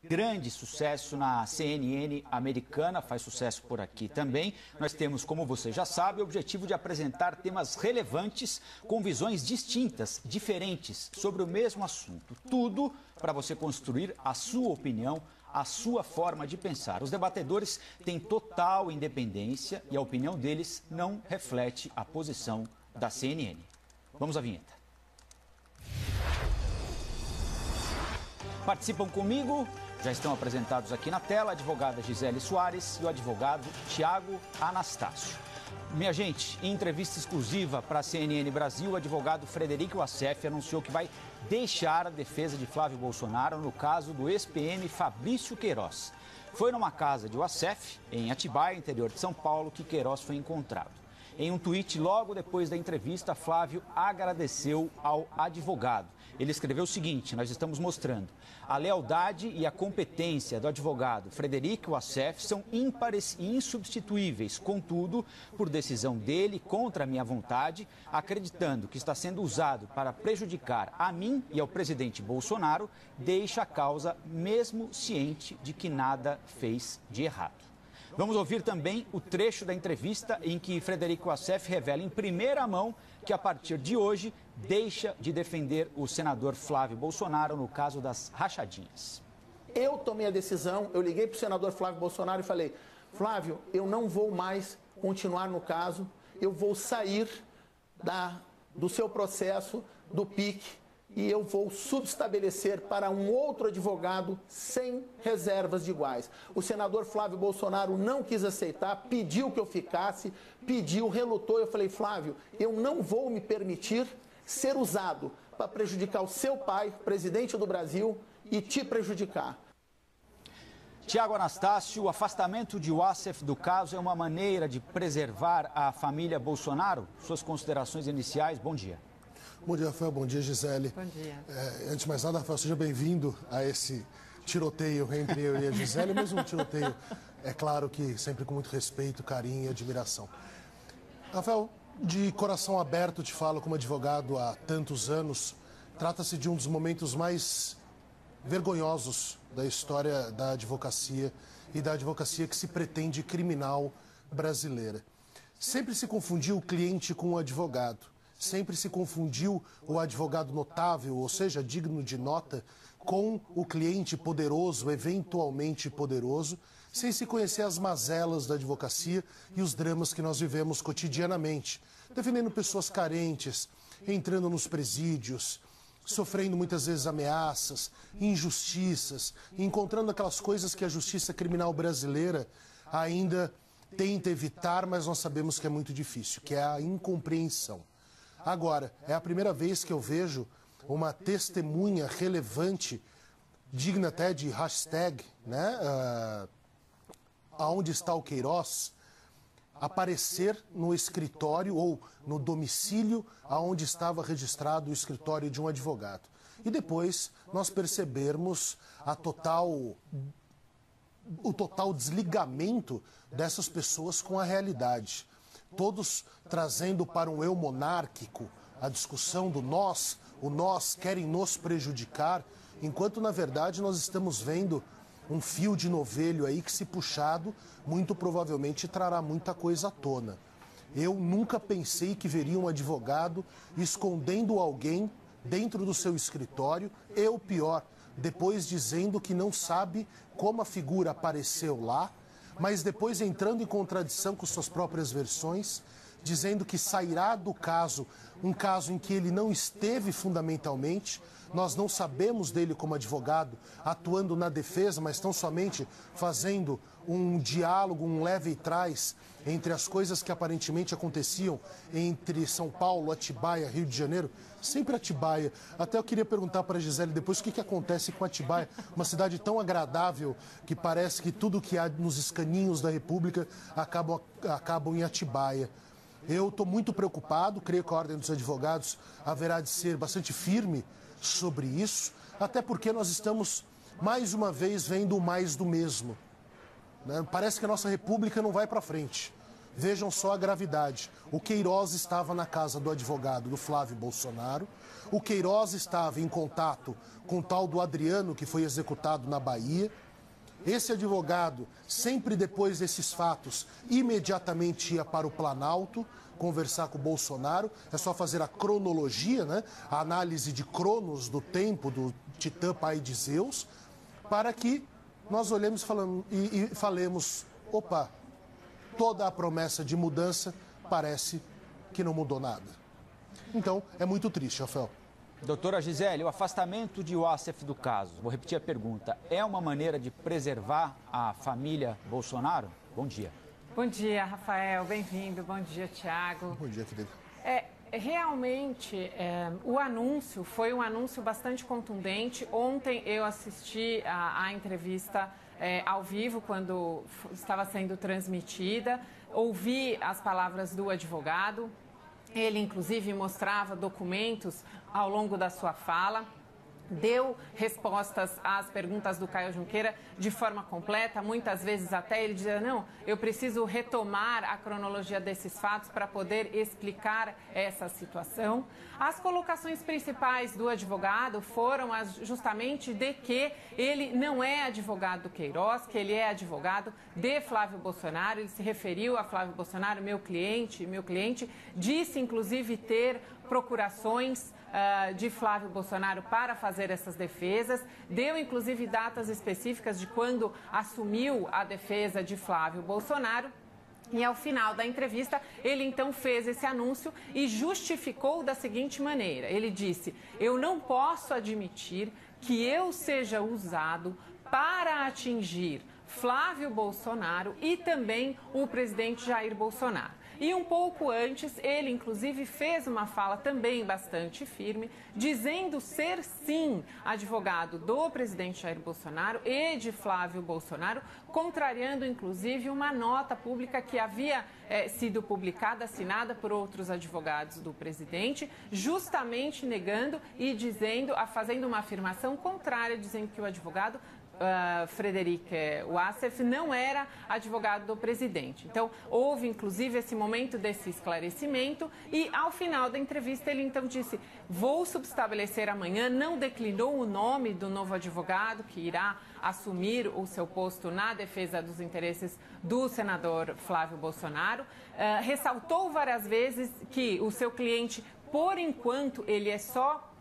grande sucesso na CNN americana, faz sucesso por aqui também. Nós temos, como você já sabe, o objetivo de apresentar temas relevantes com visões distintas, diferentes, sobre o mesmo assunto. Tudo para você construir a sua opinião, a sua forma de pensar. Os debatedores têm total independência e a opinião deles não reflete a posição da CNN. Vamos à vinheta. Participam comigo, já estão apresentados aqui na tela, a advogada Gisele Soares e o advogado Tiago Anastácio. Minha gente, em entrevista exclusiva para a CNN Brasil, o advogado Frederico Wassef anunciou que vai deixar a defesa de Flávio Bolsonaro no caso do ex-PM Fabrício Queiroz. Foi numa casa de Wassef, em Atibaia, interior de São Paulo, que Queiroz foi encontrado. Em um tweet, logo depois da entrevista, Flávio agradeceu ao advogado. Ele escreveu o seguinte: nós estamos mostrando a lealdade e a competência do advogado Frederico Wassef são ímpares e insubstituíveis. Contudo, por decisão dele, contra a minha vontade, acreditando que está sendo usado para prejudicar a mim e ao presidente Bolsonaro, deixa a causa mesmo ciente de que nada fez de errado. Vamos ouvir também o trecho da entrevista em que Frederico Wassef revela em primeira mão que, a partir de hoje, deixa de defender o senador Flávio Bolsonaro no caso das rachadinhas. Eu tomei a decisão, eu liguei para o senador Flávio Bolsonaro e falei: Flávio, eu não vou mais continuar no caso, eu vou sair do seu processo, do PIC, e eu vou subestabelecer para um outro advogado sem reservas de iguais. O senador Flávio Bolsonaro não quis aceitar, pediu que eu ficasse, relutou. Eu falei: Flávio, eu não vou me permitir ser usado para prejudicar o seu pai, presidente do Brasil, e te prejudicar. Tiago Anastácio, o afastamento de Wassef do caso é uma maneira de preservar a família Bolsonaro? Suas considerações iniciais, bom dia. Bom dia, Rafael. Bom dia, Gisele. Bom dia. Antes de mais nada, Rafael, seja bem-vindo a esse tiroteio entre eu e a Gisele. Mesmo um tiroteio, é claro que sempre com muito respeito, carinho e admiração. Rafael, de coração aberto te falo como advogado há tantos anos. Trata-se de um dos momentos mais vergonhosos da história da advocacia e da advocacia que se pretende criminal brasileira. Sempre se confundiu o cliente com o advogado. Sempre se confundiu o advogado notável, ou seja, digno de nota, com o cliente poderoso, eventualmente poderoso, sem se conhecer as mazelas da advocacia e os dramas que nós vivemos cotidianamente, defendendo pessoas carentes, entrando nos presídios, sofrendo muitas vezes ameaças, injustiças, encontrando aquelas coisas que a justiça criminal brasileira ainda tenta evitar, mas nós sabemos que é muito difícil, que é a incompreensão. Agora, é a primeira vez que eu vejo uma testemunha relevante, digna até de hashtag, né? Aonde está o Queiroz, aparecer no escritório ou no domicílio aonde estava registrado o escritório de um advogado. E depois nós percebermos o total desligamento dessas pessoas com a realidade. Todos trazendo para um eu monárquico a discussão do nós, o nós querem nos prejudicar, enquanto na verdade nós estamos vendo um fio de novelho aí que, se puxado, muito provavelmente trará muita coisa à tona. Eu nunca pensei que veria um advogado escondendo alguém dentro do seu escritório, e o pior, depois dizendo que não sabe como a figura apareceu lá, mas depois entrando em contradição com suas próprias versões, dizendo que sairá do caso um caso em que ele não esteve fundamentalmente. Nós não sabemos dele como advogado atuando na defesa, mas tão somente fazendo um diálogo, um leve e trás entre as coisas que aparentemente aconteciam entre São Paulo, Atibaia, Rio de Janeiro. Sempre Atibaia. Até eu queria perguntar para a Gisele depois o que acontece com Atibaia, uma cidade tão agradável que parece que tudo que há nos escaninhos da República acabam em Atibaia. Eu estou muito preocupado, creio que a Ordem dos Advogados haverá de ser bastante firme sobre isso, até porque nós estamos, mais uma vez, vendo o mais do mesmo. Né? Parece que a nossa República não vai para frente. Vejam só a gravidade. O Queiroz estava na casa do advogado do Flávio Bolsonaro. O Queiroz estava em contato com o tal do Adriano, que foi executado na Bahia. Esse advogado, sempre depois desses fatos, imediatamente ia para o Planalto conversar com o Bolsonaro. É só fazer a cronologia, né? A análise de Cronos do tempo do Titã pai de Zeus, para que nós olhemos e falemos, opa, toda a promessa de mudança parece que não mudou nada. Então, é muito triste, Rafael. Doutora Gisele, o afastamento de Wassef do caso, vou repetir a pergunta, é uma maneira de preservar a família Bolsonaro? Bom dia. Bom dia, Rafael, bem-vindo. Bom dia, Thiago. Bom dia, querido. Realmente, o anúncio foi um anúncio bastante contundente. Ontem eu assisti a entrevista ao vivo, quando estava sendo transmitida. Ouvi as palavras do advogado. Ele, inclusive, mostrava documentos ao longo da sua fala. Deu respostas às perguntas do Caio Junqueira de forma completa, muitas vezes até ele dizia, não, eu preciso retomar a cronologia desses fatos para poder explicar essa situação. As colocações principais do advogado foram justamente de que ele não é advogado do Queiroz, que ele é advogado de Flávio Bolsonaro. Ele se referiu a Flávio Bolsonaro, meu cliente, disse inclusive ter procurações de Flávio Bolsonaro para fazer essas defesas, deu inclusive datas específicas de quando assumiu a defesa de Flávio Bolsonaro. E ao final da entrevista, ele então fez esse anúncio e justificou da seguinte maneira. Ele disse, eu não posso admitir que eu seja usado para atingir Flávio Bolsonaro e também o presidente Jair Bolsonaro. E um pouco antes, ele inclusive fez uma fala também bastante firme, dizendo ser sim advogado do presidente Jair Bolsonaro e de Flávio Bolsonaro, contrariando inclusive uma nota pública que havia sido publicada, assinada por outros advogados do presidente, justamente negando e dizendo, fazendo uma afirmação contrária, dizendo que o advogado Frederic Wassef não era advogado do presidente. Então, houve inclusive esse momento desse esclarecimento e ao final da entrevista ele então disse, vou subestabelecer amanhã, não declinou o nome do novo advogado que irá assumir o seu posto na defesa dos interesses do senador Flávio Bolsonaro, ressaltou várias vezes que o seu cliente, por enquanto, ele é só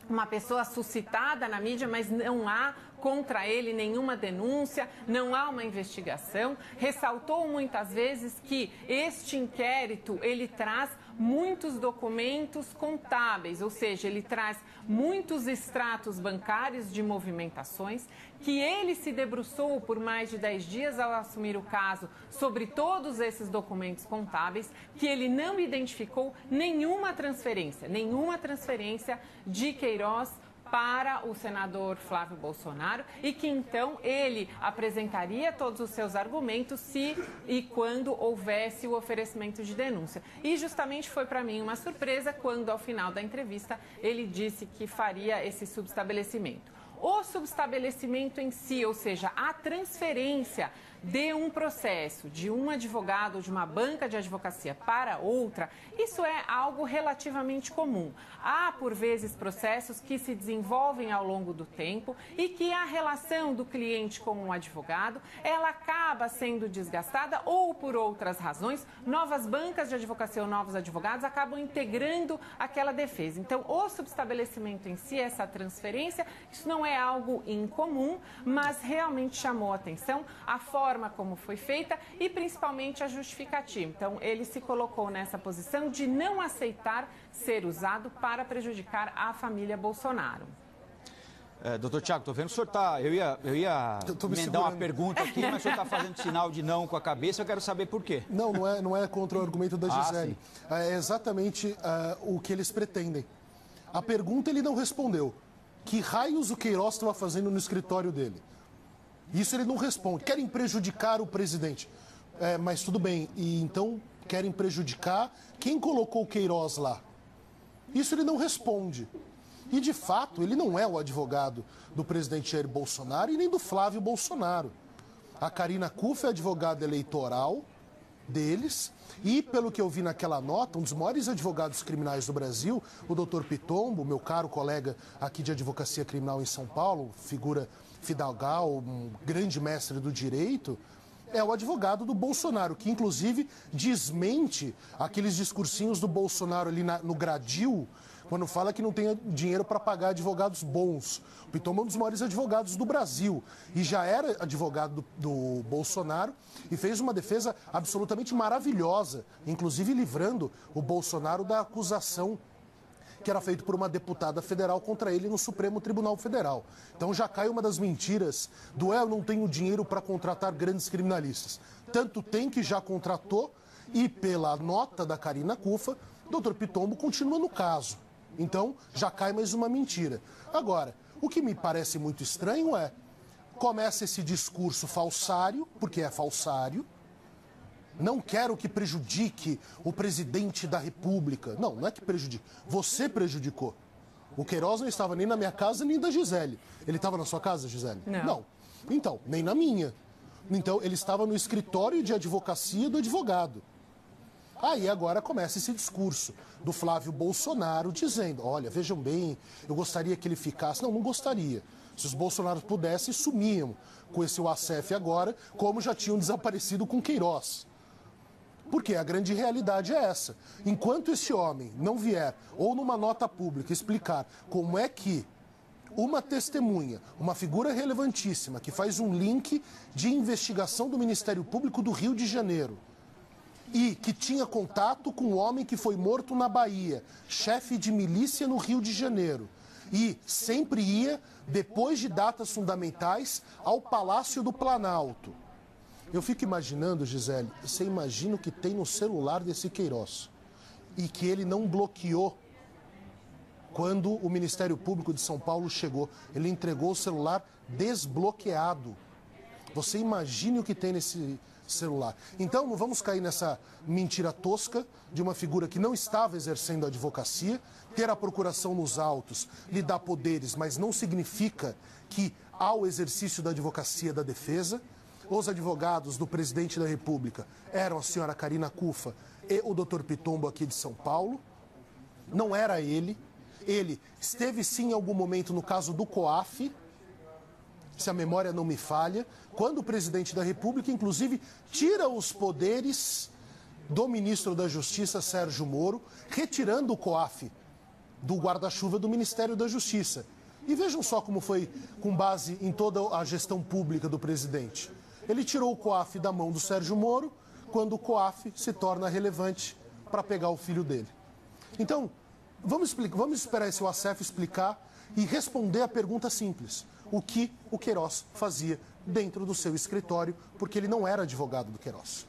uma pessoa suscitada na mídia, mas não há contra ele nenhuma denúncia, não há uma investigação. Ressaltou muitas vezes que este inquérito, ele traz muitos documentos contábeis, ou seja, ele traz muitos extratos bancários de movimentações, que ele se debruçou por mais de 10 dias ao assumir o caso sobre todos esses documentos contábeis, que ele não identificou nenhuma transferência de Queiroz para o senador Flávio Bolsonaro e que então ele apresentaria todos os seus argumentos se e quando houvesse o oferecimento de denúncia. E justamente foi para mim uma surpresa quando ao final da entrevista ele disse que faria esse subestabelecimento. O subestabelecimento em si, ou seja, a transferência de um processo de um advogado, de uma banca de advocacia para outra, isso é algo relativamente comum. Há, por vezes, processos que se desenvolvem ao longo do tempo e que a relação do cliente com o advogado, ela acaba sendo desgastada ou, por outras razões, novas bancas de advocacia ou novos advogados acabam integrando aquela defesa. Então, o subestabelecimento em si, essa transferência, isso não é algo incomum, mas realmente chamou a atenção a forma como foi feita e principalmente a justificativa. Então, ele se colocou nessa posição de não aceitar ser usado para prejudicar a família Bolsonaro. Doutor Thiago, estou vendo que o senhor está... Eu ia emendar uma pergunta aqui, mas o senhor está fazendo sinal de não com a cabeça, eu quero saber por quê. Não é contra o argumento da Gisele. É exatamente o que eles pretendem. A pergunta ele não respondeu. Que raios o Queiroz estava fazendo no escritório dele? Isso ele não responde. Querem prejudicar o presidente. Mas tudo bem. E então querem prejudicar quem colocou o Queiroz lá? Isso ele não responde. E, de fato, ele não é o advogado do presidente Jair Bolsonaro e nem do Flávio Bolsonaro. A Karina Cuff é advogada eleitoral deles. E, pelo que eu vi naquela nota, um dos maiores advogados criminais do Brasil, o doutor Pitombo, meu caro colega aqui de advocacia criminal em São Paulo, figura fidalgal, um grande mestre do direito, é o advogado do Bolsonaro, que inclusive desmente aqueles discursinhos do Bolsonaro ali no gradil, quando fala que não tem dinheiro para pagar advogados bons. O Pitombo é um dos maiores advogados do Brasil e já era advogado do Bolsonaro e fez uma defesa absolutamente maravilhosa, inclusive livrando o Bolsonaro da acusação que era feita por uma deputada federal contra ele no Supremo Tribunal Federal. Então já cai uma das mentiras do eu não tenho dinheiro para contratar grandes criminalistas. Tanto tem que já contratou e pela nota da Karina Cufa, o doutor Pitombo continua no caso. Então, já cai mais uma mentira. Agora, o que me parece muito estranho é, começa esse discurso falsário, porque é falsário, não quero que prejudique o presidente da República. Não, não é que prejudique, você prejudicou. O Queiroz não estava nem na minha casa, nem da Gisele. Ele estava na sua casa, Gisele? Não. Então, nem na minha. Então, ele estava no escritório de advocacia do advogado. Aí agora começa esse discurso do Flávio Bolsonaro dizendo, olha, vejam bem, eu gostaria que ele ficasse. Não, não gostaria. Se os Bolsonaros pudessem, sumiam com esse UACF agora, como já tinham desaparecido com Queiroz. Porque a grande realidade é essa. Enquanto esse homem não vier, ou numa nota pública, explicar como é que uma testemunha, uma figura relevantíssima, que faz um link de investigação do Ministério Público do Rio de Janeiro, e que tinha contato com um homem que foi morto na Bahia, chefe de milícia no Rio de Janeiro, e sempre ia, depois de datas fundamentais, ao Palácio do Planalto. Eu fico imaginando, Gisele, você imagina o que tem no celular desse Queiroz, e que ele não bloqueou quando o Ministério Público de São Paulo chegou. Ele entregou o celular desbloqueado. Você imagine o que tem nesse celular. Então, não vamos cair nessa mentira tosca de uma figura que não estava exercendo a advocacia. Ter a procuração nos autos lhe dá poderes, mas não significa que há o exercício da advocacia da defesa. Os advogados do presidente da República eram a senhora Karina Cufa e o doutor Pitombo aqui de São Paulo. Não era ele. Ele esteve sim em algum momento no caso do COAF, se a memória não me falha, quando o presidente da República, inclusive, tira os poderes do ministro da Justiça, Sérgio Moro, retirando o COAF do guarda-chuva do Ministério da Justiça. E vejam só como foi com base em toda a gestão pública do presidente. Ele tirou o COAF da mão do Sérgio Moro, quando o COAF se torna relevante para pegar o filho dele. Então, vamos esperar esse UACF explicar e responder a pergunta simples. O que o Queiroz fazia dentro do seu escritório, porque ele não era advogado do Queiroz.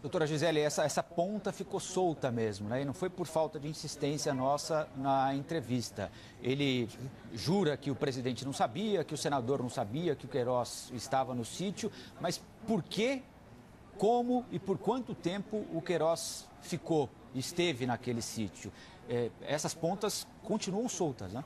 Doutora Gisele, essa ponta ficou solta mesmo, né? E não foi por falta de insistência nossa na entrevista. Ele jura que o presidente não sabia, que o senador não sabia, que o Queiroz estava no sítio, mas por que, como e por quanto tempo o Queiroz esteve naquele sítio? Essas pontas continuam soltas, né?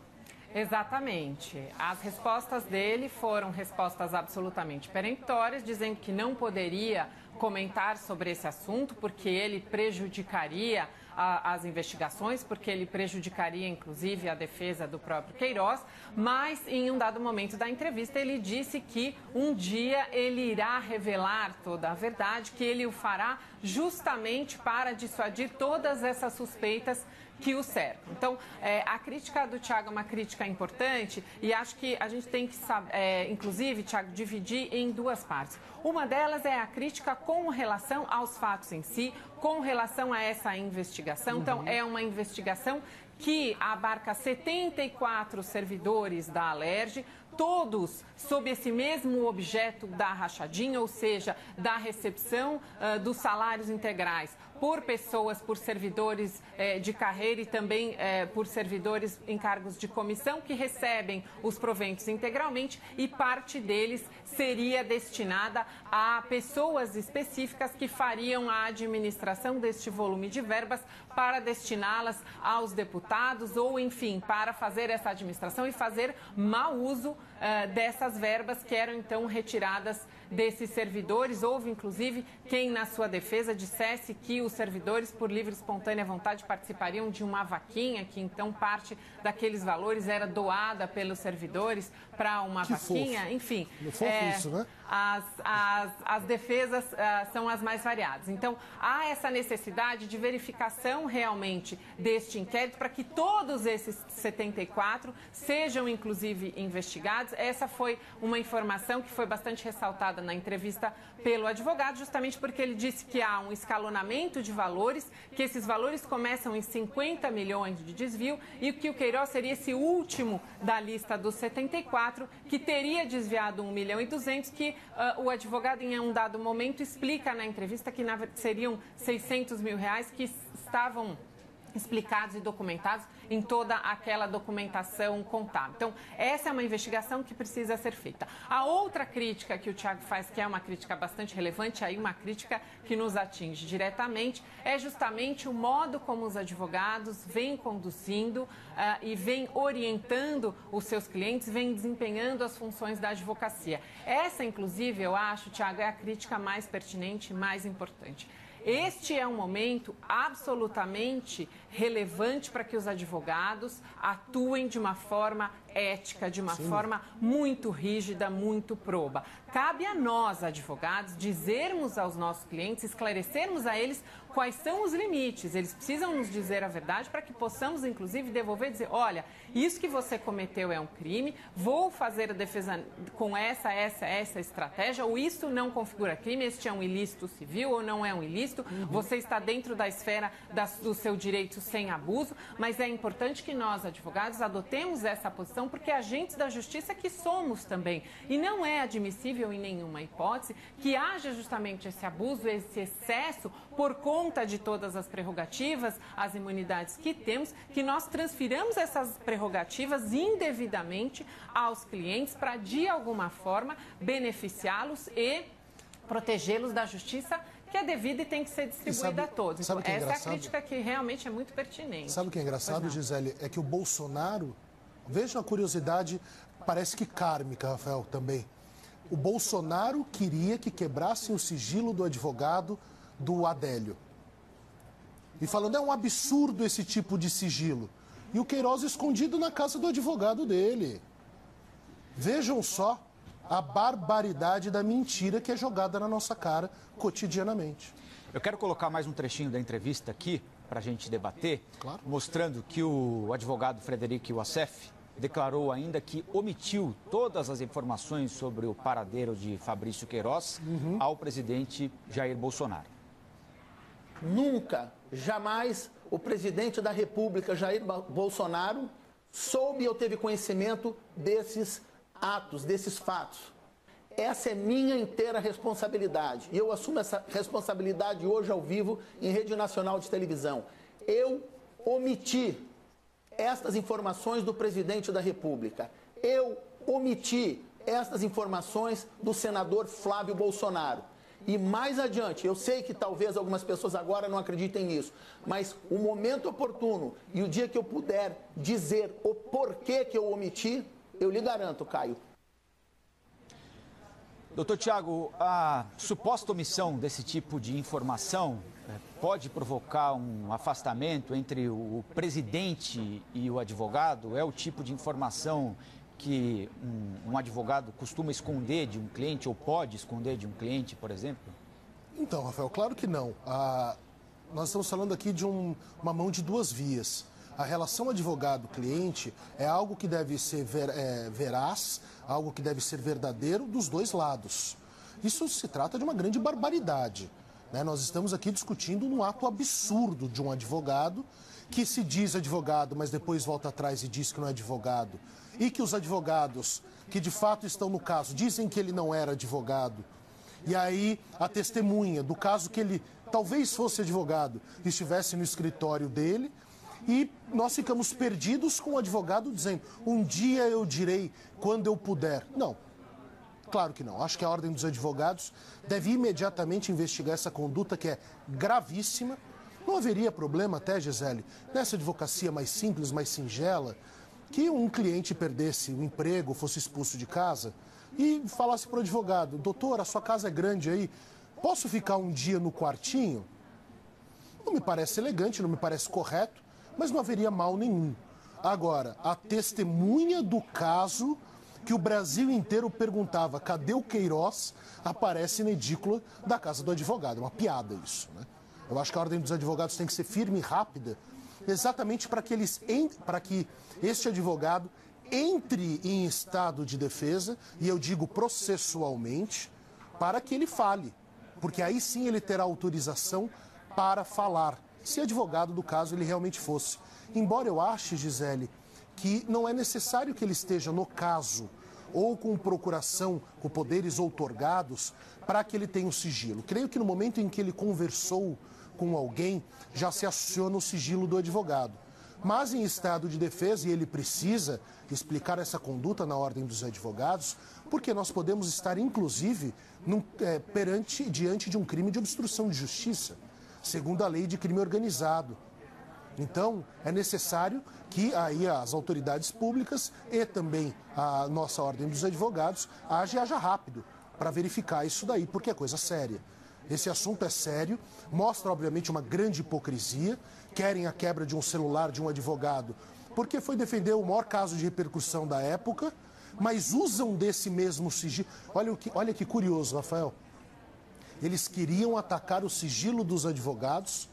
Exatamente. As respostas dele foram respostas absolutamente peremptórias, dizendo que não poderia comentar sobre esse assunto, porque ele prejudicaria as investigações, porque ele prejudicaria, inclusive, a defesa do próprio Queiroz, mas em um dado momento da entrevista ele disse que um dia ele irá revelar toda a verdade, que ele o fará justamente para dissuadir todas essas suspeitas que o cercam. Então, a crítica do Thiago é uma crítica importante e acho que a gente tem que, inclusive, Thiago, dividir em duas partes. Uma delas é a crítica com relação aos fatos em si, com relação a essa investigação. Então, é uma investigação que abarca 74 servidores da Alerj, todos sob esse mesmo objeto da rachadinha, ou seja, da recepção dos salários integrais por pessoas, por servidores de carreira e também por servidores em cargos de comissão que recebem os proventos integralmente e parte deles seria destinada a pessoas específicas que fariam a administração deste volume de verbas para destiná-las aos deputados ou, enfim, para fazer essa administração e fazer mau uso dessas verbas que eram então retiradas desses servidores. Houve, inclusive, quem, na sua defesa, dissesse que os servidores, por livre e espontânea vontade, participariam de uma vaquinha, que então parte daqueles valores era doada pelos servidores para uma vaquinha. Fofo. Enfim, Isso, né? As defesas são as mais variadas. Então, há essa necessidade de verificação realmente deste inquérito para que todos esses 74 sejam, inclusive, investigados. Essa foi uma informação que foi bastante ressaltada na entrevista pelo advogado, justamente porque ele disse que há um escalonamento de valores, que esses valores começam em 50 milhões de desvio e que o Queiroz seria esse último da lista dos 74 que teria desviado 1,2 milhão, que o advogado, em um dado momento, explica na entrevista que seriam 600 mil reais que estavam explicados e documentados em toda aquela documentação contábil. Então, essa é uma investigação que precisa ser feita. A outra crítica que o Thiago faz, que é uma crítica bastante relevante, aí uma crítica que nos atinge diretamente, é justamente o modo como os advogados vêm conduzindo e vêm orientando os seus clientes, vêm desempenhando as funções da advocacia. Essa, inclusive, eu acho, Thiago, é a crítica mais pertinente, mais importante. Este é um momento absolutamente relevante para que os advogados atuem de uma forma ética, de uma forma muito rígida, muito proba. Cabe a nós, advogados, dizermos aos nossos clientes, esclarecermos a eles quais são os limites. Eles precisam nos dizer a verdade para que possamos, inclusive, devolver e dizer, olha, isso que você cometeu é um crime, vou fazer a defesa com essa estratégia, ou isso não configura crime, este é um ilícito civil ou não é um ilícito, você está dentro da esfera do seu direito sem abuso, mas é importante que nós, advogados, adotemos essa posição porque agentes da justiça que somos também. E não é admissível em nenhuma hipótese que haja justamente esse abuso, esse excesso por conta de todas as prerrogativas, as imunidades que temos, que nós transfiramos essas prerrogativas indevidamente aos clientes para, de alguma forma, beneficiá-los e protegê-los da justiça que é devida e tem que ser distribuída a todos. Então, essa é a crítica que realmente é muito pertinente. Sabe o que é engraçado, Gisele? É que o Bolsonaro, veja a curiosidade, parece que kármica, Rafael, também. O Bolsonaro queria que quebrassem o sigilo do advogado do Adélio. E falando, é um absurdo esse tipo de sigilo. E o Queiroz escondido na casa do advogado dele. Vejam só a barbaridade da mentira que é jogada na nossa cara cotidianamente. Eu quero colocar mais um trechinho da entrevista aqui para a gente debater, claro, mostrando que o advogado Frederic Wassef declarou ainda que omitiu todas as informações sobre o paradeiro de Fabrício Queiroz ao presidente Jair Bolsonaro. Nunca, jamais, o presidente da República, Jair Bolsonaro, soube ou teve conhecimento desses atos, desses fatos. Essa é minha inteira responsabilidade. E eu assumo essa responsabilidade hoje ao vivo em rede nacional de televisão. Eu omiti estas informações do presidente da República. Eu omiti estas informações do senador Flávio Bolsonaro. E mais adiante, eu sei que talvez algumas pessoas agora não acreditem nisso, mas o momento oportuno e o dia que eu puder dizer o porquê que eu omiti, eu lhe garanto, Caio. Doutor Tiago, a suposta omissão desse tipo de informação pode provocar um afastamento entre o presidente e o advogado? É o tipo de informação que um advogado costuma esconder de um cliente ou pode esconder de um cliente, por exemplo? Então, Rafael, claro que não. Nós estamos falando aqui de uma mão de duas vias. A relação advogado-cliente é algo que deve ser veraz, algo que deve ser verdadeiro dos dois lados. Isso se trata de uma grande barbaridade, né? Nós estamos aqui discutindo um ato absurdo de um advogado que se diz advogado, mas depois volta atrás e diz que não é advogado. E que os advogados que de fato estão no caso dizem que ele não era advogado. E aí a testemunha do caso que ele talvez fosse advogado e estivesse no escritório dele, e nós ficamos perdidos com o advogado dizendo, um dia eu direi quando eu puder. Não, claro que não. Acho que a Ordem dos Advogados deve imediatamente investigar essa conduta que é gravíssima. Não haveria problema até, Gisele, nessa advocacia mais simples, mais singela, que um cliente perdesse o emprego, fosse expulso de casa e falasse para o advogado, doutor, a sua casa é grande aí, posso ficar um dia no quartinho? Não me parece elegante, não me parece correto, mas não haveria mal nenhum. Agora, a testemunha do caso que o Brasil inteiro perguntava, cadê o Queiroz, aparece na edícula da casa do advogado. É uma piada isso, né? Eu acho que a Ordem dos Advogados tem que ser firme e rápida, exatamente para que este advogado entre em estado de defesa, e eu digo processualmente, para que ele fale. Porque aí sim ele terá autorização para falar, se advogado do caso ele realmente fosse. Embora eu ache, Gisele, que não é necessário que ele esteja no caso ou com procuração, com poderes outorgados, para que ele tenha o sigilo. Creio que no momento em que ele conversou com alguém, já se aciona o sigilo do advogado. Mas em estado de defesa, e ele precisa explicar essa conduta na Ordem dos Advogados, porque nós podemos estar, inclusive, diante de um crime de obstrução de justiça, segundo a lei de crime organizado. Então, é necessário que aí as autoridades públicas e também a nossa Ordem dos Advogados haja rápido para verificar isso daí, porque é coisa séria. Esse assunto é sério, mostra, obviamente, uma grande hipocrisia. Querem a quebra de um celular de um advogado porque foi defender o maior caso de repercussão da época, mas usam desse mesmo sigilo. Olha que curioso, Rafael. Eles queriam atacar o sigilo dos advogados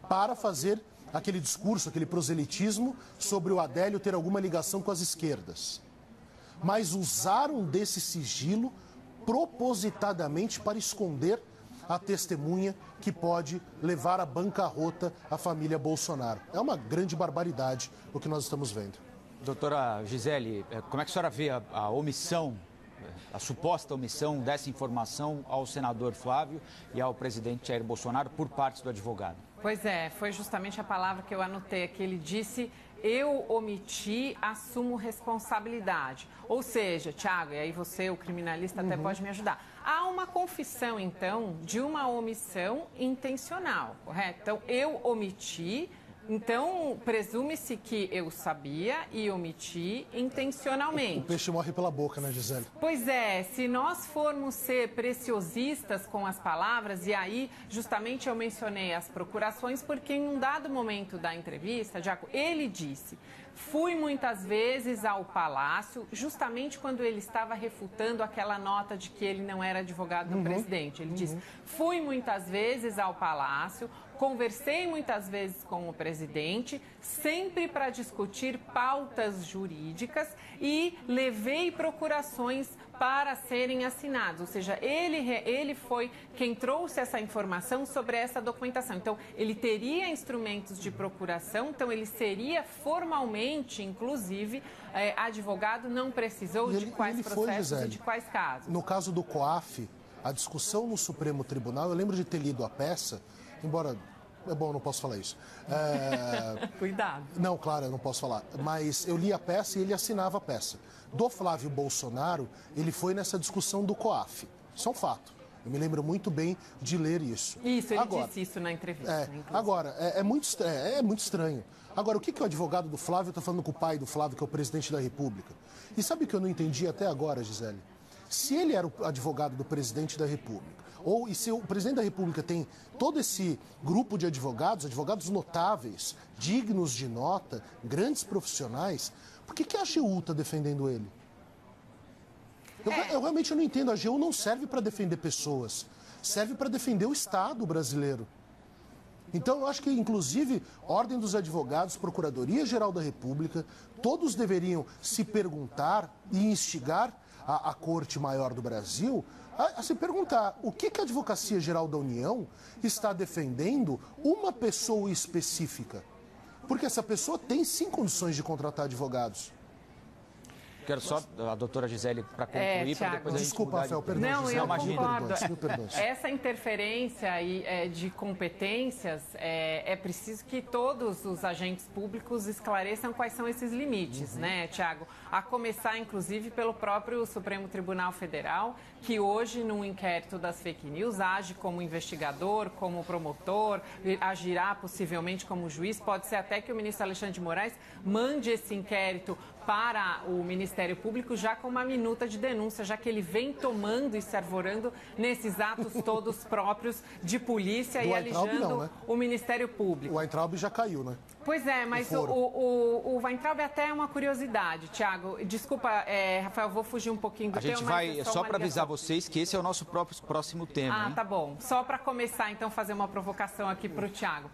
para fazer aquele discurso, aquele proselitismo sobre o Adélio ter alguma ligação com as esquerdas. Mas usaram desse sigilo propositadamente para esconder a testemunha que pode levar à bancarrota a família Bolsonaro. É uma grande barbaridade o que nós estamos vendo. Doutora Gisele, como é que a senhora vê a omissão, a suposta omissão dessa informação ao senador Flávio e ao presidente Jair Bolsonaro por parte do advogado? Pois é, foi justamente a palavra que eu anotei aqui. Ele disse, eu omiti, assumo responsabilidade. Ou seja, Thiago, e aí você, o criminalista, até pode me ajudar. Há uma confissão, então, de uma omissão intencional, correto? Então, eu omiti, então presume-se que eu sabia e omiti intencionalmente. O peixe morre pela boca, né, Gisele? Pois é, se nós formos ser preciosistas com as palavras, e aí justamente eu mencionei as procurações, porque em um dado momento da entrevista, ele disse, fui muitas vezes ao Palácio, justamente quando ele estava refutando aquela nota de que ele não era advogado do presidente. Ele disse, fui muitas vezes ao Palácio, conversei muitas vezes com o presidente, sempre para discutir pautas jurídicas e levei procurações para serem assinados. Ou seja, ele foi quem trouxe essa informação sobre essa documentação. Então, ele teria instrumentos de procuração, então ele seria formalmente, inclusive, advogado, não precisou de quais processos e de quais casos. No caso do COAF, a discussão no Supremo Tribunal, eu lembro de ter lido a peça, embora... É bom, não posso falar isso. Cuidado. Não, claro, eu não posso falar. Mas eu li a peça e ele assinava a peça. Do Flávio Bolsonaro, ele foi nessa discussão do COAF. Isso é um fato. Eu me lembro muito bem de ler isso. Isso, ele disse isso na entrevista. Agora, é muito estranho. Agora, o que o advogado do Flávio está falando com o pai do Flávio, que é o presidente da República? E sabe o que eu não entendi até agora, Gisele? Se ele era o advogado do presidente da República, e se o presidente da República tem todo esse grupo de advogados notáveis, dignos de nota, grandes profissionais, por que a AGU está defendendo ele? Eu realmente não entendo. A AGU não serve para defender pessoas, serve para defender o Estado brasileiro. Então, eu acho que, inclusive, Ordem dos Advogados, Procuradoria-Geral da República, todos deveriam se perguntar e instigar a Corte Maior do Brasil a se perguntar o que a Advocacia Geral da União está defendendo uma pessoa específica. Porque essa pessoa tem sim condições de contratar advogados. Quero só a doutora Gisele para concluir, para depois a gente Desculpa, mudar Rafael, perdão. Não, eu concordo. Perdão. Essa interferência de competências, é preciso que todos os agentes públicos esclareçam quais são esses limites, né, Tiago? A começar, inclusive, pelo próprio Supremo Tribunal Federal, que hoje, num inquérito das fake news, age como investigador, como promotor, agirá possivelmente como juiz. Pode ser até que o ministro Alexandre de Moraes mande esse inquérito para o Ministério Público já com uma minuta de denúncia, já que ele vem tomando e se arvorando nesses atos todos próprios de polícia e alijando o Ministério Público. O Weintraub já caiu, né? Pois é, mas o Weintraub até é uma curiosidade, Tiago. Desculpa, Rafael, vou fugir um pouquinho do tema. A gente vai, só para avisar vocês que esse é o nosso próximo tema. Ah, tá bom. Só para começar, então, fazer uma provocação aqui para o Tiago.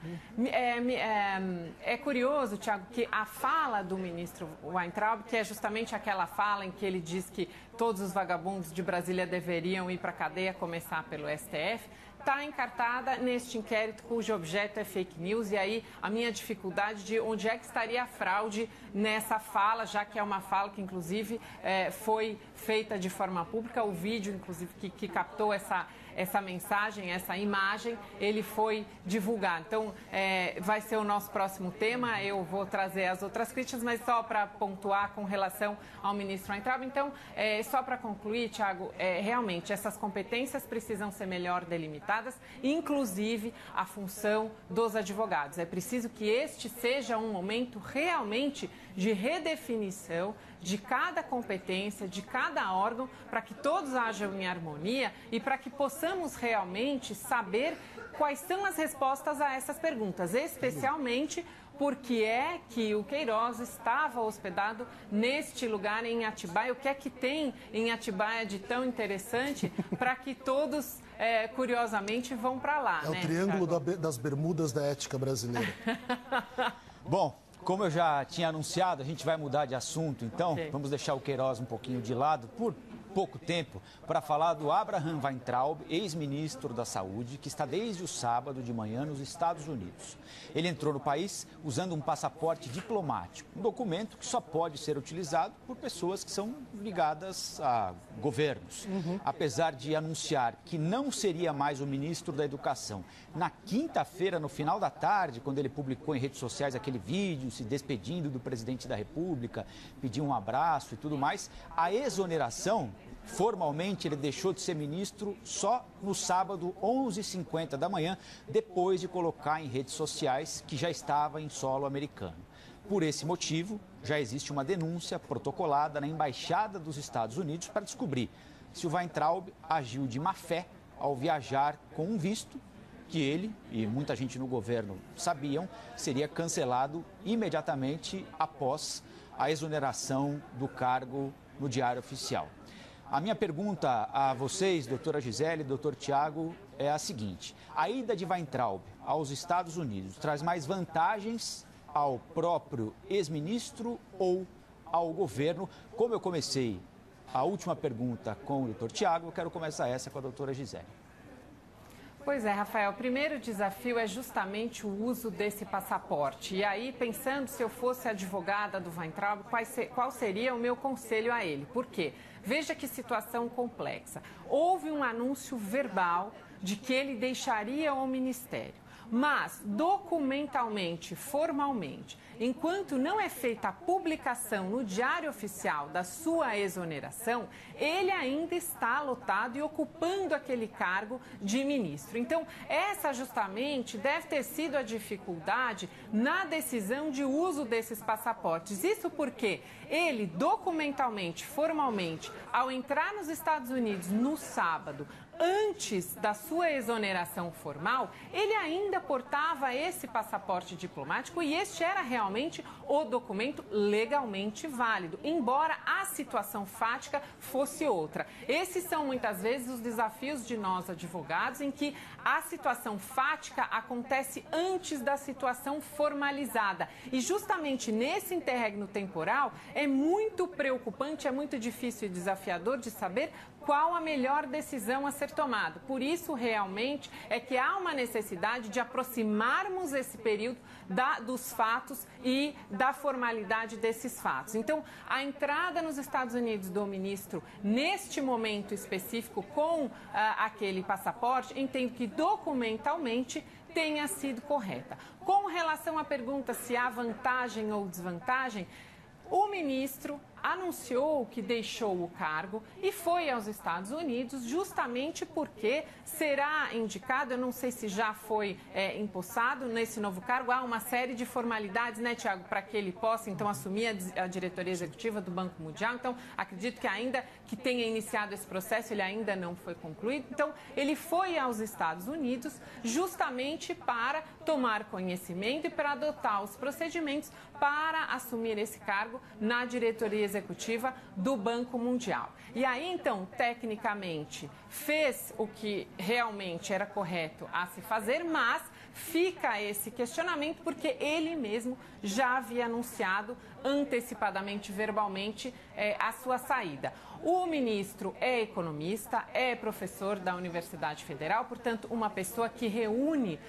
É curioso, Tiago, que a fala do ministro Weintraub, que é justamente aquela fala em que ele diz que todos os vagabundos de Brasília deveriam ir para a cadeia, a começar pelo STF, está encartada neste inquérito cujo objeto é fake news. E aí a minha dificuldade de onde é que estaria a fraude nessa fala, já que é uma fala que, inclusive, foi feita de forma pública. O vídeo, inclusive, que captou essa mensagem, essa imagem, ele foi divulgado. Então, vai ser o nosso próximo tema. Eu vou trazer as outras críticas, mas só para pontuar com relação ao ministro Weintraub. Então, só para concluir, Tiago, realmente essas competências precisam ser melhor delimitadas, inclusive a função dos advogados. É preciso que este seja um momento realmente de redefinição de cada competência, de cada órgão, para que todos hajam em harmonia e para que possamos realmente saber quais são as respostas a essas perguntas, especialmente porque é que o Queiroz estava hospedado neste lugar em Atibaia. O que é que tem em Atibaia de tão interessante para que todos, curiosamente, vão para lá? É, né, o triângulo das bermudas da ética brasileira. Bom, como eu já tinha anunciado, a gente vai mudar de assunto, então vamos deixar o Queiroz um pouquinho de lado por pouco tempo para falar do Abraham Weintraub, ex-ministro da Saúde, que está desde o sábado de manhã nos Estados Unidos. Ele entrou no país usando um passaporte diplomático, um documento que só pode ser utilizado por pessoas que são ligadas a governos. Apesar de anunciar que não seria mais o ministro da Educação, na quinta-feira, no final da tarde, quando ele publicou em redes sociais aquele vídeo se despedindo do presidente da República, pediu um abraço e tudo mais, a exoneração, formalmente, ele deixou de ser ministro só no sábado, 11h50 da manhã, depois de colocar em redes sociais que já estava em solo americano. Por esse motivo, já existe uma denúncia protocolada na Embaixada dos Estados Unidos para descobrir se o Weintraub agiu de má fé ao viajar com um visto que ele e muita gente no governo sabiam seria cancelado imediatamente após a exoneração do cargo no Diário Oficial. A minha pergunta a vocês, doutora Gisele, doutor Tiago, é a seguinte: a ida de Weintraub aos Estados Unidos traz mais vantagens ao próprio ex-ministro ou ao governo? Como eu comecei a última pergunta com o doutor Tiago, eu quero começar essa com a doutora Gisele. Pois é, Rafael, o primeiro desafio é justamente o uso desse passaporte. E aí, pensando se eu fosse advogada do Weintraub, qual seria o meu conselho a ele? Por quê? Veja que situação complexa. Houve um anúncio verbal de que ele deixaria o ministério. Mas, documentalmente, formalmente, enquanto não é feita a publicação no Diário Oficial da sua exoneração, ele ainda está lotado e ocupando aquele cargo de ministro. Então, essa justamente deve ter sido a dificuldade na decisão de uso desses passaportes. Isso porque ele, documentalmente, formalmente, ao entrar nos Estados Unidos no sábado, antes da sua exoneração formal, ele ainda portava esse passaporte diplomático e este era realmente o documento legalmente válido, embora a situação fática fosse outra. Esses são muitas vezes os desafios de nós advogados, em que a situação fática acontece antes da situação formalizada. E justamente nesse interregno temporal é muito preocupante, é muito difícil e desafiador de saber qual a melhor decisão a ser tomada. Por isso, realmente, é que há uma necessidade de aproximarmos esse período dos fatos e da formalidade desses fatos. Então, a entrada nos Estados Unidos do ministro, neste momento específico, com aquele passaporte, entendo que documentalmente tenha sido correta. Com relação à pergunta se há vantagem ou desvantagem, o ministro anunciou que deixou o cargo e foi aos Estados Unidos justamente porque será indicado, eu não sei se já foi empossado nesse novo cargo, há uma série de formalidades, né, Tiago, para que ele possa então assumir a diretoria executiva do Banco Mundial. Então, acredito que ainda que tenha iniciado esse processo, ele ainda não foi concluído. Então, ele foi aos Estados Unidos justamente para tomar conhecimento e para adotar os procedimentos para assumir esse cargo na diretoria executiva do Banco Mundial. E aí, então, tecnicamente, fez o que realmente era correto a se fazer, mas fica esse questionamento porque ele mesmo já havia anunciado antecipadamente, verbalmente, a sua saída. O ministro é economista, é professor da Universidade Federal, portanto, uma pessoa que reúne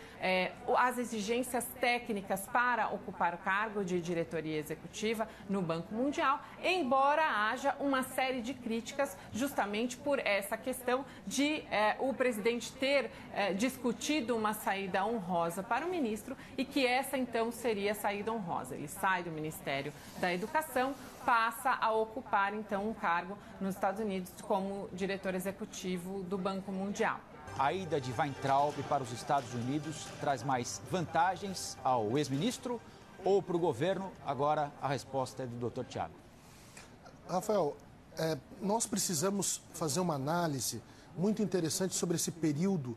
as exigências técnicas para ocupar o cargo de diretoria executiva no Banco Mundial, embora haja uma série de críticas justamente por essa questão de o presidente ter discutido uma saída honrosa para o ministro e que essa, então, seria a saída honrosa. Ele sai do Ministério da Educação, passa a ocupar, então, um cargo nos Estados Unidos como diretor executivo do Banco Mundial. A ida de Weintraub para os Estados Unidos traz mais vantagens ao ex-ministro ou para o governo? Agora a resposta é do Dr. Tiago. Rafael, nós precisamos fazer uma análise muito interessante sobre esse período,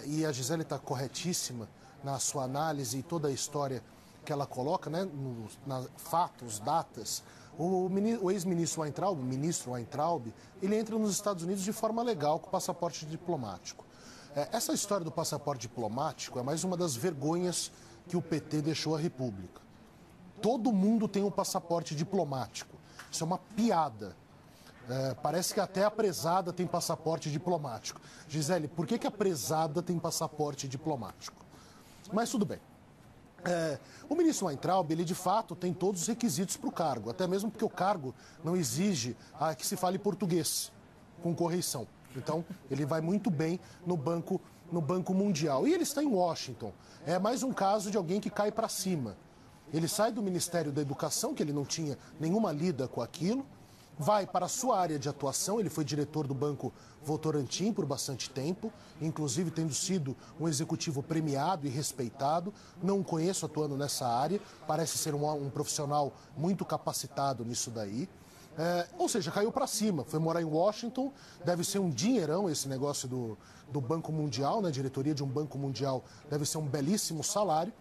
e a Gisele está corretíssima na sua análise e toda a história que ela coloca, né, fatos, datas. O ex-ministro Weintraub, o ministro Weintraub, ele entra nos Estados Unidos de forma legal com passaporte diplomático. Essa história do passaporte diplomático é mais uma das vergonhas que o PT deixou à República. Todo mundo tem um passaporte diplomático. Isso é uma piada. Parece que até a prezada tem passaporte diplomático. Gisele, por que a prezada tem passaporte diplomático? Mas tudo bem. O ministro Weintraub, ele de fato tem todos os requisitos para o cargo, até mesmo porque o cargo não exige que se fale português com correção. Então, ele vai muito bem no Banco Mundial. E ele está em Washington. É mais um caso de alguém que cai para cima. Ele sai do Ministério da Educação, que ele não tinha nenhuma lida com aquilo, vai para a sua área de atuação. Ele foi diretor do Banco Votorantim por bastante tempo, inclusive tendo sido um executivo premiado e respeitado. Não o conheço atuando nessa área, parece ser um profissional muito capacitado nisso daí. Ou seja, caiu para cima, foi morar em Washington, deve ser um dinheirão esse negócio do Banco Mundial, né? A diretoria de um Banco Mundial deve ser um belíssimo salário,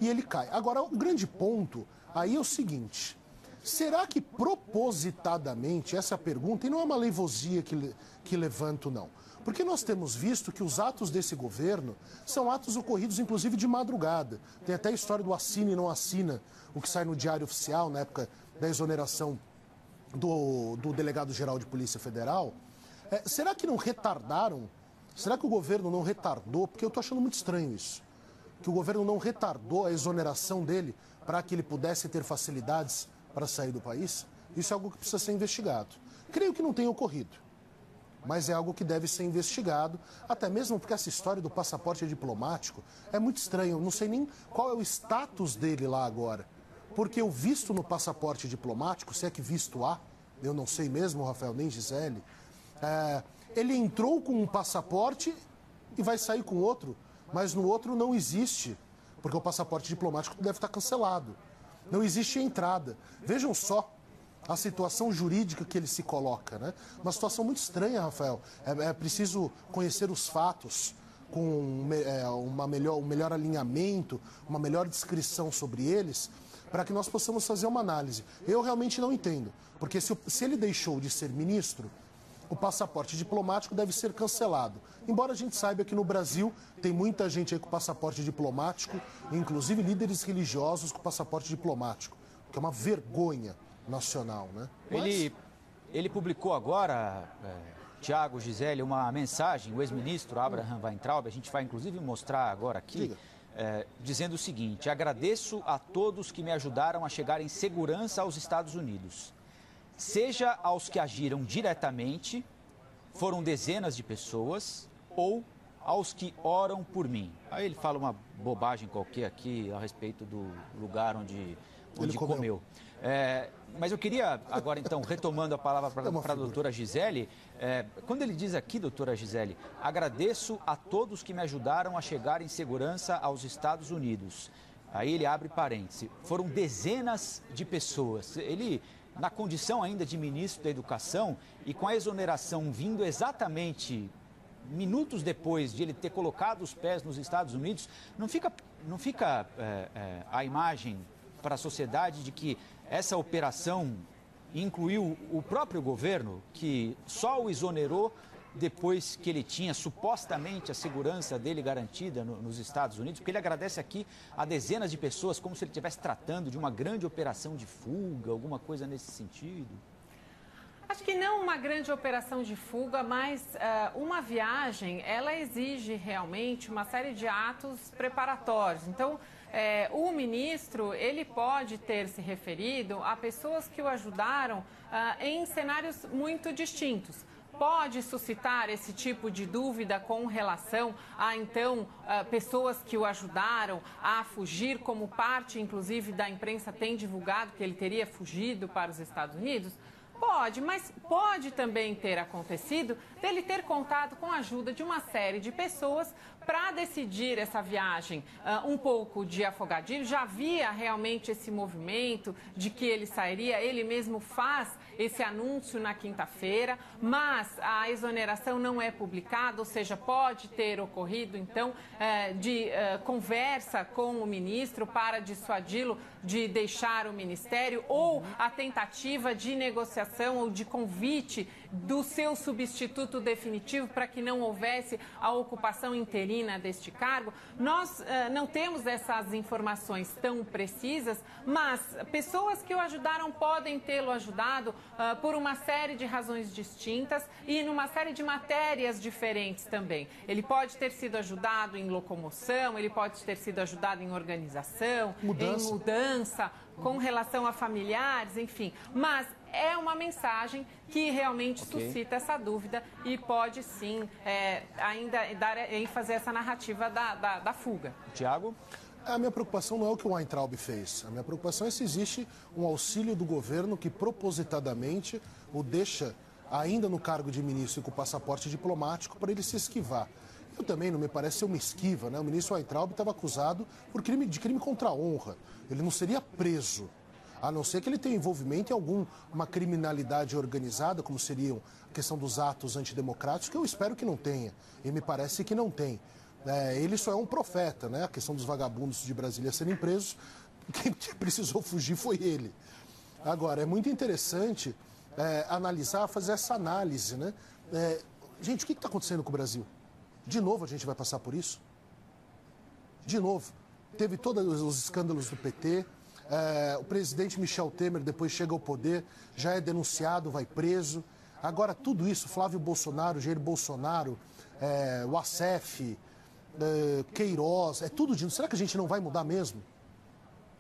e ele cai. Agora, o grande ponto aí é o seguinte: será que propositadamente, essa é a pergunta, e não é uma leivosia que levanto, não. Porque nós temos visto que os atos desse governo são atos ocorridos, inclusive, de madrugada. Tem até a história do assina e não assina, o que sai no Diário Oficial, na época da exoneração do delegado-geral de Polícia Federal. Será que não retardaram? Será que o governo não retardou? Porque eu estou achando muito estranho isso. Que o governo não retardou a exoneração dele para que ele pudesse ter facilidades para sair do país? Isso é algo que precisa ser investigado. Creio que não tenha ocorrido, mas é algo que deve ser investigado, até mesmo porque essa história do passaporte diplomático é muito estranho. Eu não sei nem qual é o status dele lá agora, porque o visto no passaporte diplomático, se é que visto há, eu não sei mesmo, Rafael, nem Gisele, ele entrou com um passaporte e vai sair com outro, mas no outro não existe, porque o passaporte diplomático deve estar cancelado. Não existe entrada. Vejam só a situação jurídica que ele se coloca, né? Uma situação muito estranha, Rafael. É preciso conhecer os fatos com um melhor alinhamento, uma melhor descrição sobre eles, para que nós possamos fazer uma análise. Eu realmente não entendo, porque se ele deixou de ser ministro, o passaporte diplomático deve ser cancelado. Embora a gente saiba que no Brasil tem muita gente aí com passaporte diplomático, inclusive líderes religiosos com passaporte diplomático, que é uma vergonha nacional, né? Ele publicou agora, Tiago, Gisele, uma mensagem, o ex-ministro Abraham Weintraub, a gente vai inclusive mostrar agora aqui, dizendo o seguinte: agradeço a todos que me ajudaram a chegar em segurança aos Estados Unidos, seja aos que agiram diretamente, foram dezenas de pessoas, ou aos que oram por mim. Aí ele fala uma bobagem qualquer aqui a respeito do lugar onde comeu. Mas eu queria agora, então, retomando a palavra para a doutora Gisele, quando ele diz aqui, doutora Gisele, agradeço a todos que me ajudaram a chegar em segurança aos Estados Unidos. Aí ele abre parênteses, foram dezenas de pessoas. Ele, na condição ainda de ministro da Educação e com a exoneração vindo exatamente minutos depois de ele ter colocado os pés nos Estados Unidos, não fica a imagem para a sociedade de que essa operação incluiu o próprio governo, que só o exonerou depois que ele tinha supostamente a segurança dele garantida nos Estados Unidos, porque ele agradece aqui a dezenas de pessoas como se ele estivesse tratando de uma grande operação de fuga, alguma coisa nesse sentido? Acho que não uma grande operação de fuga, mas uma viagem, ela exige realmente uma série de atos preparatórios. Então, o ministro, ele pode ter se referido a pessoas que o ajudaram em cenários muito distintos. Pode suscitar esse tipo de dúvida com relação a, então, pessoas que o ajudaram a fugir, como parte, inclusive, da imprensa tem divulgado que ele teria fugido para os Estados Unidos? Pode, mas pode também ter acontecido dele ter contado com a ajuda de uma série de pessoas para decidir essa viagem um pouco de afogadilho. Já havia realmente esse movimento de que ele sairia, ele mesmo faz esse anúncio na quinta-feira, mas a exoneração não é publicada, ou seja, pode ter ocorrido, então, de conversa com o ministro para dissuadi-lo de deixar o ministério, ou a tentativa de negociação ou de convite do seu substituto definitivo para que não houvesse a ocupação interina deste cargo. Nós não temos essas informações tão precisas, mas pessoas que o ajudaram podem tê-lo ajudado por uma série de razões distintas e numa série de matérias diferentes também. Ele pode ter sido ajudado em locomoção, ele pode ter sido ajudado em organização, em mudança, com relação a familiares, enfim. Mas é uma mensagem que realmente suscita essa dúvida e pode sim ainda dar ênfase a essa narrativa da fuga. Tiago? A minha preocupação não é o que o Weintraub fez. A minha preocupação é se existe um auxílio do governo que propositadamente o deixa ainda no cargo de ministro e com o passaporte diplomático para ele se esquivar. Eu também não me parece ser uma esquiva, né? O ministro Weintraub estava acusado de crime contra a honra. Ele não seria preso, a não ser que ele tenha envolvimento em alguma criminalidade organizada, como seriam a questão dos atos antidemocráticos, que eu espero que não tenha. E me parece que não tem. Ele só é um profeta, né? A questão dos vagabundos de Brasília serem presos, quem precisou fugir foi ele. Agora, é muito interessante analisar, fazer essa análise, né? Gente, o que está acontecendo com o Brasil? De novo a gente vai passar por isso? De novo. Teve todos os escândalos do PT, o presidente Michel Temer depois chega ao poder, já é denunciado, vai preso. Agora tudo isso, Flávio Bolsonaro, Jair Bolsonaro, o Acef, Queiroz, é tudo de... Será que a gente não vai mudar mesmo?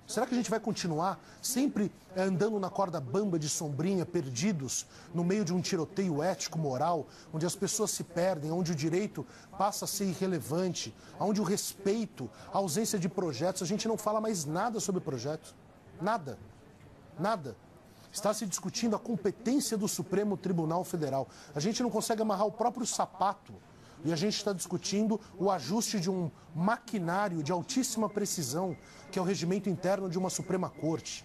Será que a gente vai continuar sempre andando na corda bamba de sombrinha, perdidos no meio de um tiroteio ético, moral, onde as pessoas se perdem, onde o direito passa a ser irrelevante, onde o respeito, a ausência de projetos, a gente não fala mais nada sobre projetos. Nada. Nada. Está se discutindo a competência do Supremo Tribunal Federal. A gente não consegue amarrar o próprio sapato. E a gente está discutindo o ajuste de um maquinário de altíssima precisão, que é o regimento interno de uma Suprema Corte.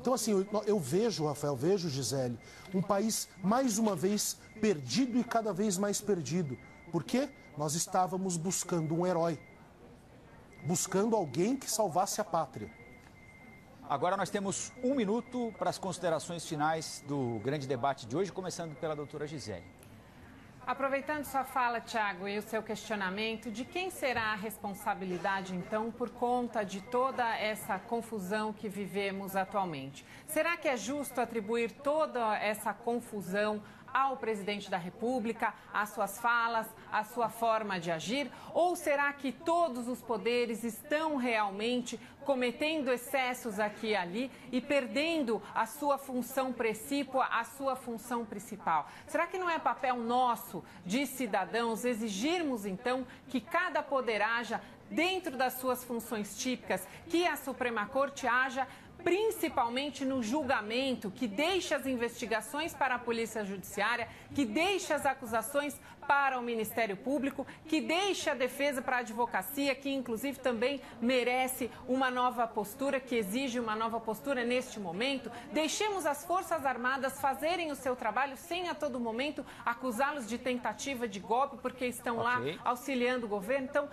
Então, assim, eu vejo, Rafael, vejo, Gisele, um país, mais uma vez, perdido e cada vez mais perdido. Porque nós estávamos buscando um herói, buscando alguém que salvasse a pátria. Agora nós temos 1 minuto para as considerações finais do grande debate de hoje, começando pela doutora Gisele. Aproveitando sua fala, Tiago, e o seu questionamento, de quem será a responsabilidade, então, por conta de toda essa confusão que vivemos atualmente? Será que é justo atribuir toda essa confusão ao presidente da República, às suas falas, à sua forma de agir? Ou será que todos os poderes estão realmente cometendo excessos aqui e ali e perdendo a sua função precípua, a sua função principal? Será que não é papel nosso, de cidadãos, exigirmos então que cada poder haja dentro das suas funções típicas, que a Suprema Corte haja principalmente no julgamento, que deixa as investigações para a Polícia Judiciária, que deixa as acusações para o Ministério Público, que deixa a defesa para a advocacia, que inclusive também merece uma nova postura, que exige uma nova postura neste momento. Deixemos as Forças Armadas fazerem o seu trabalho sem a todo momento acusá-los de tentativa de golpe, porque estão lá auxiliando o governo. Então,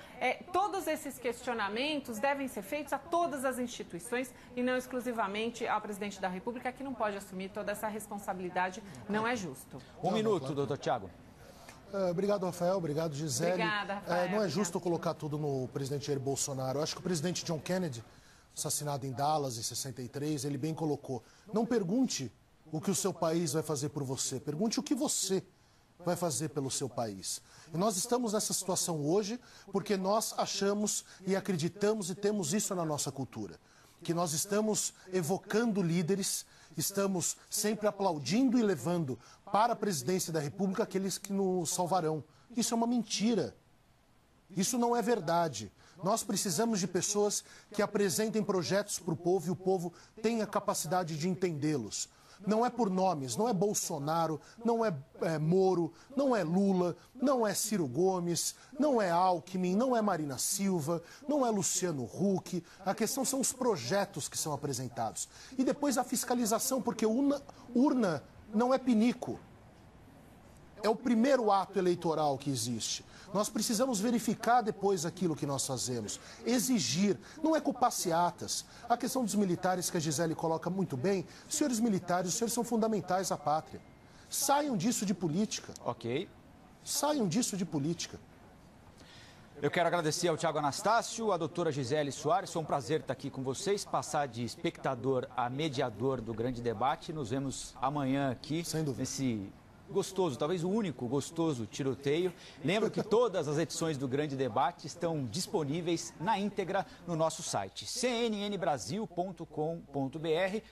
todos esses questionamentos devem ser feitos a todas as instituições e não exclusivamente ao presidente da República, que não pode assumir toda essa responsabilidade. Não é justo. Um minuto, doutor Tiago. Obrigado, Rafael. Obrigado, Gisele. Obrigada, Rafael. Não é justo colocar tudo no presidente Jair Bolsonaro. Eu acho que o presidente John Kennedy, assassinado em Dallas em 63, ele bem colocou: não pergunte o que o seu país vai fazer por você, pergunte o que você vai fazer pelo seu país. E nós estamos nessa situação hoje porque nós achamos e acreditamos e temos isso na nossa cultura, que nós estamos evocando líderes, estamos sempre aplaudindo e levando para a presidência da República aqueles que nos salvarão. Isso é uma mentira. Isso não é verdade. Nós precisamos de pessoas que apresentem projetos para o povo e o povo tenha capacidade de entendê-los. Não é por nomes, não é Bolsonaro, não é Moro, não é Lula, não é Ciro Gomes, não é Alckmin, não é Marina Silva, não é Luciano Huck. A questão são os projetos que são apresentados. E depois a fiscalização, porque urna não é pinico. É o primeiro ato eleitoral que existe. Nós precisamos verificar depois aquilo que nós fazemos, exigir, não é com passeatas. A questão dos militares que a Gisele coloca muito bem, senhores militares, os senhores são fundamentais à pátria. Saiam disso de política. Ok. Saiam disso de política. Eu quero agradecer ao Tiago Anastácio, à doutora Gisele Soares. Foi um prazer estar aqui com vocês, passar de espectador a mediador do grande debate. Nos vemos amanhã aqui, sem dúvida, nesse gostoso, talvez o único gostoso tiroteio. Lembro que todas as edições do Grande Debate estão disponíveis na íntegra no nosso site cnnbrasil.com.br,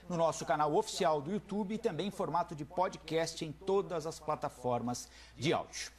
no nosso canal oficial do YouTube e também em formato de podcast em todas as plataformas de áudio.